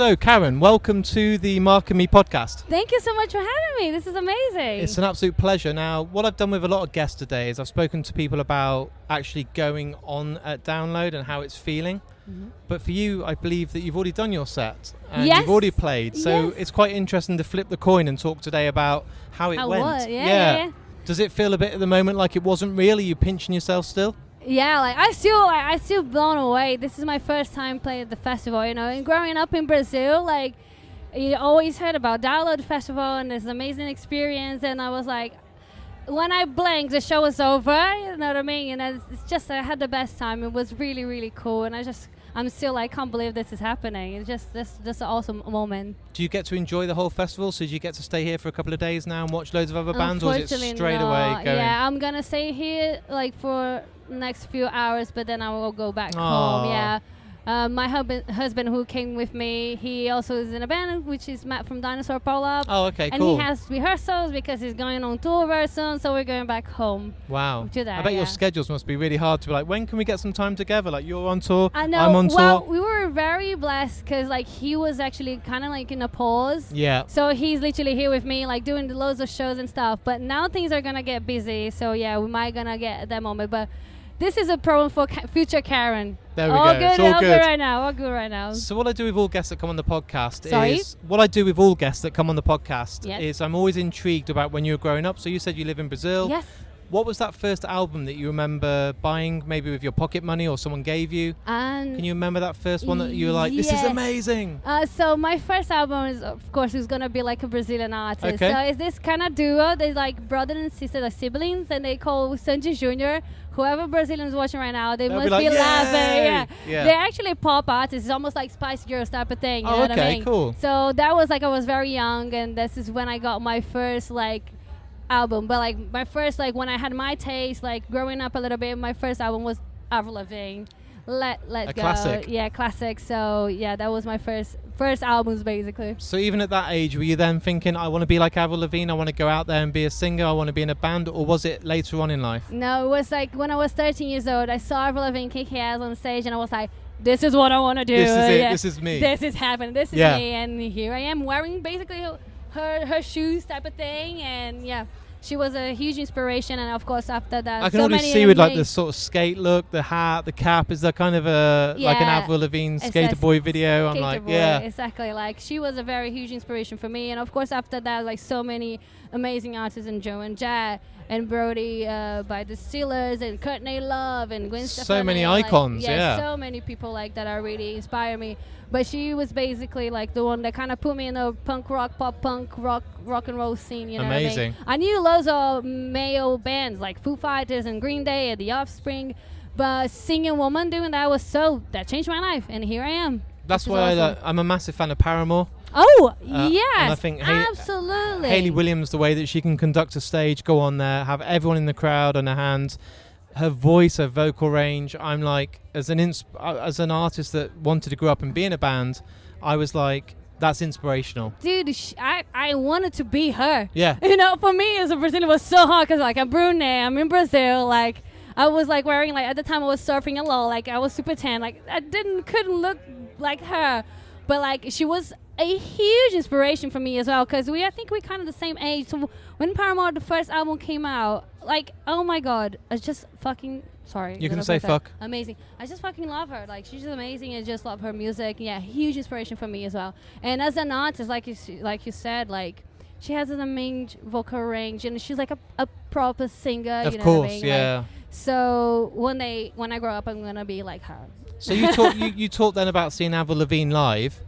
So, Karen, welcome to the Mark and Me podcast. Thank you so much for having me. This is amazing. It's an absolute pleasure. Now, what I've done with a lot of guests today is I've spoken to people about actually going on at Download and how it's feeling. Mm-hmm. But for you, I believe that you've already done your set and yes. you've already played. So yes. It's quite interesting to flip the coin and talk today about how it went. Was. Yeah. Does it feel a bit at the moment like it wasn't real? Are you pinching yourself still? Yeah, like I still blown away. This is my first time playing at the festival, you know. And growing up in Brazil, like you always heard about Download Festival and this amazing experience. And I was like, when I blinked, the show was over. You know what I mean? And it's just I had the best time. It was really, really cool. And I'm still like, can't believe this is happening. It's just an awesome moment. Do you get to enjoy the whole festival? So do you get to stay here for a couple of days now and watch loads of other bands, or is it straight away going? Yeah, I'm gonna stay here like for next few hours, but then I will go back home. Yeah. My husband who came with me, he also is in a band, which is Matt from Dinosaur Pull-Up. Oh, okay, and cool. And he has rehearsals because he's going on tour very soon, so we're going back home. Wow. To that, I bet your schedules must be really hard to be like, when can we get some time together? Like, you're on tour, I know. I'm on tour. Well, we were very blessed because like he was actually kind of like in a pause. Yeah. So he's literally here with me, like doing loads of shows and stuff. But now things are going to get busy, so yeah, we might gonna get that moment. But this is a problem for future Karen. There we go. It's all good right now. All good right now. So what I do with all guests that come on the podcast Yes. is I'm always intrigued about when you were growing up. So you said you live in Brazil. Yes. What was that first album that you remember buying, maybe with your pocket money or someone gave you? Can you remember that first one that you were like, this is amazing? So my first album is, of course, is going to be like a Brazilian artist. Okay. So it's this kind of duo. They're like brother and sister, like siblings, and they call Sandy Jr. Whoever Brazilians watching right now, they must be laughing. Yeah. They're actually pop artists. It's almost like Spice Girls type of thing. You know what I mean? Cool. So that was like, I was very young, and this is when I got my first like album. But like my first, like when I had my taste, like growing up a little bit, my first album was Avril Lavigne. Let Go. Classic. Yeah, classic. So yeah, that was my first albums basically. So even at that age, were you then thinking, I want to be like Avril Lavigne, I want to go out there and be a singer, I want to be in a band, or was it later on in life? No, it was like when I was 13 years old, I saw Avril Lavigne kicking ass on stage, and I was like, this is what I want to do. This is it. Yeah. This is me. This is happening. This is me, and here I am wearing basically her shoes type of thing, and yeah. She was a huge inspiration, and of course after that, I can already see with like the sort of skate look, the hat, the cap. Is that kind of like an Avril Lavigne Skater Boy video? I'm like, yeah, exactly. Like she was a very huge inspiration for me, and of course after that, like so many amazing artists, and Joan Jett and Brody by the Steelers, and Courtney Love and Gwen Stefani. So many icons, so many people like that are really inspire me. But she was basically like the one that kind of put me in the punk rock, pop punk, rock and roll scene. You know Amazing. what I mean? I knew loads of male bands like Foo Fighters and Green Day and The Offspring, but seeing a woman doing that changed my life, and here I am. That's why I'm a massive fan of Paramore. Oh, yes, and I think absolutely. Hayley Williams, the way that she can conduct a stage, go on there, have everyone in the crowd on her hands, her voice, her vocal range. I'm like, as an artist that wanted to grow up and be in a band, I was like, that's inspirational. Dude, I wanted to be her. Yeah. You know, for me as a Brazilian, it was so hard because like I'm brunette, I'm in Brazil, like I was like wearing, like at the time I was surfing a lot, like I was super tan, like I couldn't look like her, but like she was a huge inspiration for me as well, because I think we're kind of the same age. So when Paramore, the first album came out, like, oh my god, I just fucking you can say fuck. Amazing. I just fucking love her. Like she's just amazing, and just love her music. Yeah, huge inspiration for me as well. And as an artist, like you said, like she has an amazing vocal range, and she's like a proper singer. Of you know course, what I mean? yeah. Like, so when I grow up, I'm gonna be like her. So you talked then about seeing Avril Lavigne live.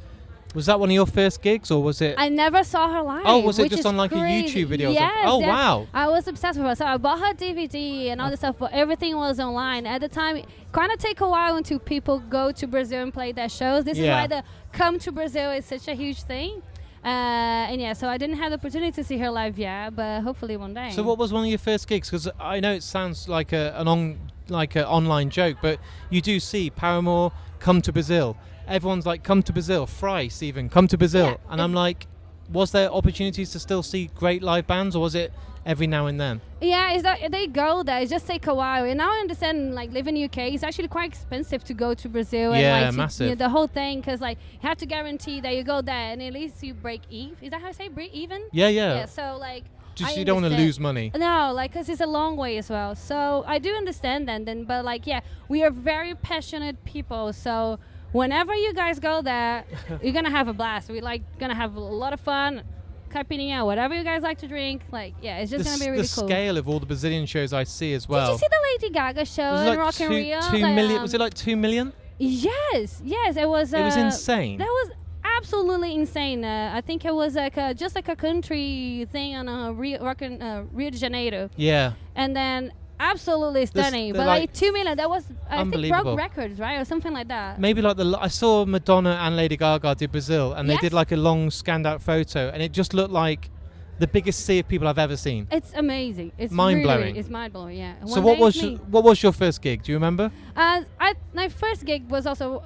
Was that one of your first gigs, or was it? I never saw her live. Oh, was it just on like crazy. a YouTube video? Yes, oh, wow. I was obsessed with her. So I bought her DVD and all this stuff, but everything was online. At the time, it kind of take a while until people go to Brazil and play their shows. This is why the come to Brazil is such a huge thing. And yeah, so I didn't have the opportunity to see her live yet, but hopefully one day. So what was one of your first gigs? Because I know it sounds like an online joke, but you do see Paramore come to Brazil. Everyone's like, come to Brazil. Thrice even, come to Brazil. Yeah, and I'm like, was there opportunities to still see great live bands, or was it every now and then. Yeah, it's that they go there. It just take a while. And now I understand, like, living in UK, it's actually quite expensive to go to Brazil. Yeah, and, like, massive. The whole thing, because, like, you have to guarantee that you go there and at least you break even. Is that how I say? Break even? Yeah. Yeah, so, like... Just I you don't want to understand. lose money. No, like, because it's a long way as well. So I do understand that. Then, but, like, yeah, we are very passionate people. So whenever you guys go there, you're going to have a blast. We're, like, going to have a lot of fun. Caipirinha, whatever you guys like to drink. Like, yeah, it's just going to be really the cool. scale of all the Brazilian shows I see as well. Did you see the Lady Gaga show It was in like Rock in Rio? 2 million. Was it like 2 million? Yes, it was. It was insane. That was absolutely insane. I think it was like just like a country thing on Rio de Janeiro, Yeah. and then absolutely stunning. the, But like, like 2 million, that was I think unbelievable. broke records, right, or something like that. Maybe like I saw Madonna and Lady Gaga did Brazil, and they Yes. did like a long scanned out photo, and it just looked like the biggest sea of people I've ever seen. It's amazing. It's Mind-blowing. Really, it's mind blowing. Yeah. So One day it's me. what was your first gig? Do you remember? My first gig was also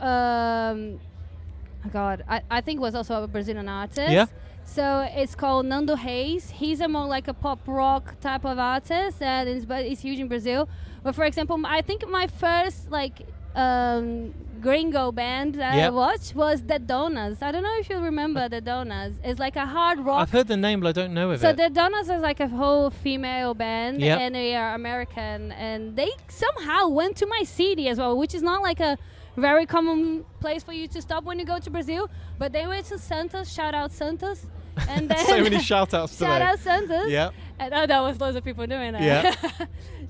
I think was also a Brazilian artist. Yeah. So it's called Nando Reis. He's a more like a pop rock type of artist, and but he's huge in Brazil. But for example, I think my first like gringo band that I watched was The Donas. I don't know if you remember The Donas. It's like a hard rock. I've heard the name, but I don't know of So it. The Donas is like a whole female band, Yep. and they are American, and they somehow went to my city as well, which is not like a very common place for you to stop when you go to Brazil. But they went to Santos. Shout out Santos. And then So many shout outs today. shout out Santos. Yeah. And that was loads of people doing that. Yeah.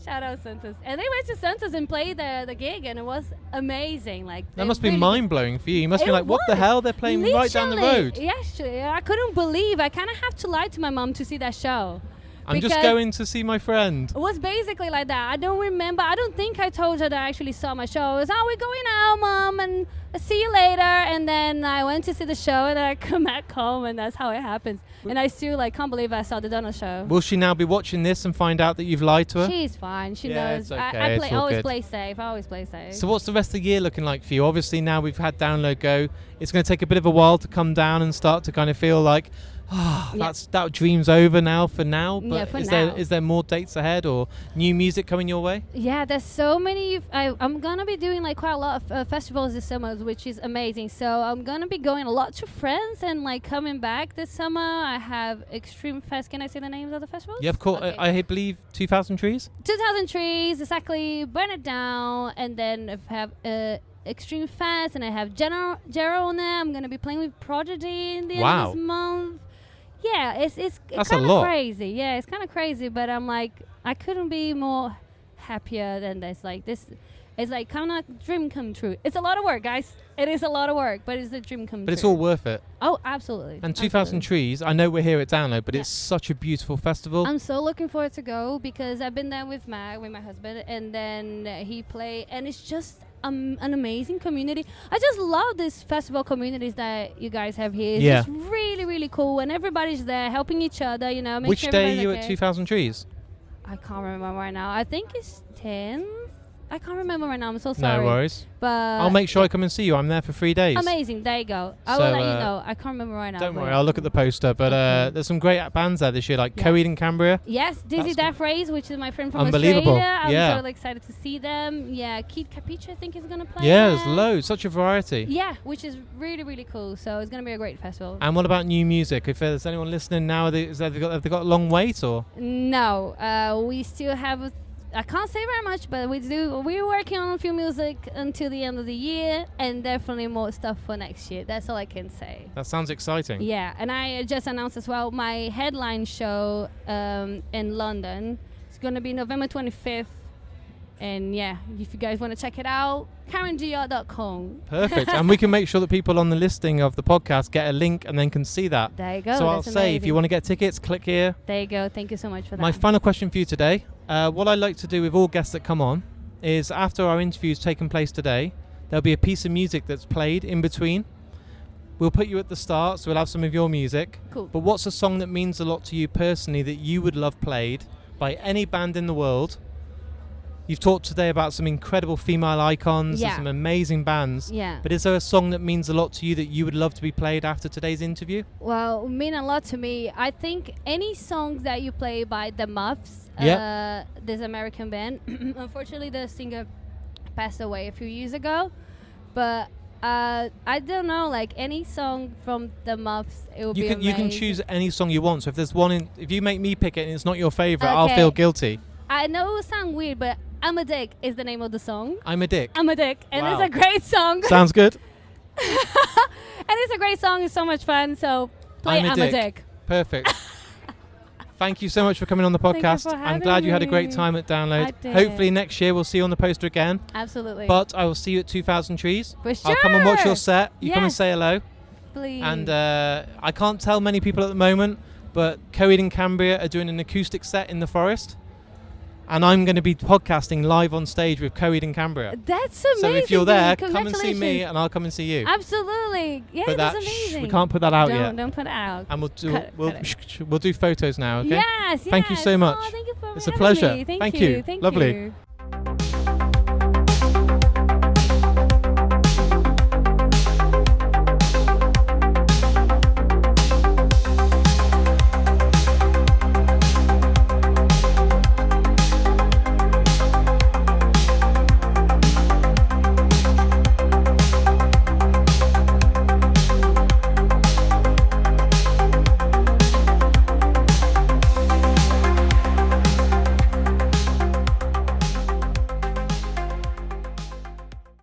Shout out Santos. And they went to Santos and played the gig, and it was amazing. Like That they must be really- mind blowing for you. You must be It like, what the was. hell? They're playing right down the Literally. road. Yeah, actually, I couldn't believe. I kind of have to lie to my mom to see that show. I'm just because going to see my friend. It was basically like that. I don't remember. I don't think I told her that I actually saw my show. It was, we're going out, Mom, and I'll see you later. And then I went to see the show, and then I come back home, and that's how it happens. And I still can't believe I saw the Donna show. Will she now be watching this and find out that you've lied to her? She's fine. She Yeah, knows. it's okay. I It's all always good. play safe. I always play safe. So what's the rest of the year looking like for you? Obviously now we've had Download Go. It's going to take a bit of a while to come down and start to kind of feel like, Yeah. that dream's over now for now. But Yeah, for now. is there more dates ahead or new music coming your way? Yeah, there's so many. I'm gonna be doing quite a lot of festivals this summer, which is amazing. So I'm gonna be going a lot to France and coming back this summer. I have Extreme Fest. Can I say the names of the festivals? Yeah, of course. Okay. I believe 2,000 Trees. 2,000 Trees, exactly. Burn It Down, and then I have Extreme Fest, and I have Gerona. I'm gonna be playing with Prodigy in the end of this month. Yeah, it's That's a kind lot. of crazy. Yeah, it's kind of crazy, but I'm like, I couldn't be more happier than this. Like this, it's like kind of dream come true. It's a lot of work, guys. It is a lot of work, but it's a dream come true. But it's all worth it. Oh, absolutely. And 2,000 Trees, I know we're here at Download, but Yeah. it's such a beautiful festival. I'm so looking forward to go because I've been there with my husband, and then he played, and it's just an amazing community. I just love this festival communities that you guys have here. It's Yeah. just really, really cool, and everybody's there helping each other. Make Which sure day are everybody's you at okay. 2,000 Trees? I can't remember right now. I think it's 10. I can't remember right now. I'm so sorry. No worries. But I'll make sure I come and see you. I'm there for 3 days. amazing. There you go. I So, will let you know. I can't remember right now. Don't but worry, yeah. I'll look at the poster. But there's some great bands there this year, like Yeah. Coheed and Cambria. Yes, Dizzy That's Death Race, which is my friend from Unbelievable. Australia. I'm Yeah. so excited to see them. Yeah, Keith Capiche, I think, is going to play. Yeah, there's there. loads. Such a variety. Yeah, which is really, really cool. So it's going to be a great festival. And what about new music? If there's anyone listening now, have they got a long wait or? No, we still have. I can't say very much, but we're working on a few music until the end of the year, and definitely more stuff for next year. That's all I can say. That sounds exciting. Yeah, and I just announced as well my headline show in London. It's going to be November 25th. And yeah, if you guys want to check it out, KarenGR.com. Perfect. And we can make sure that people on the listing of the podcast get a link and then can see that. There you go. So I'll that's say, if you amazing. want to get tickets, click here. There you go. Thank you so much for that. My final question for you today. What I like to do with all guests that come on is after our interview's taken place today, there'll be a piece of music that's played in between. We'll put you at the start, so we'll have some of your music. Cool. But what's a song that means a lot to you personally that you would love played by any band in the world? You've talked today about some incredible female icons and Yeah. some amazing bands. Yeah. But is there a song that means a lot to you that you would love to be played after today's interview? Well, mean a lot to me. I think any songs that you play by the Muffs, Yeah. this American band. Unfortunately, the singer passed away a few years ago, but I don't know, like any song from the Muffs, it would be You can amazing. choose any song you want. So if there's one if you make me pick it and it's not your favorite, I'll Okay. feel guilty. I know it will sound weird, but I'm a Dick is the name of the song. I'm a dick. I'm a Dick, and Wow. it's a great song. Sounds good. And it's a great song. It's so much fun. So play I'm a Dick. Perfect. Thank you so much for coming on the Thank you podcast. for I'm having glad you had a great me. time at Download. I did. Hopefully next year we'll see you on the poster again. Absolutely. But I will see you at 2000 Trees. For sure. I'll come and watch your set. You come and Yes. say hello. Please. And I can't tell many people at the moment, but Coed and Cambria are doing an acoustic set in the forest. And I'm going to be podcasting live on stage with Coed and Cambria. That's amazing. So if you're there, come and see me Congratulations. and I'll come and see you. Absolutely. Yeah, But that's that, amazing. we can't put that out don't, yet. Don't put it out. And we'll do Cut we'll, it. we'll do photos now, okay? Yes, Thank you yes. so much. Oh, thank you for It's a having pleasure. me. Thank you. Thank Lovely. you.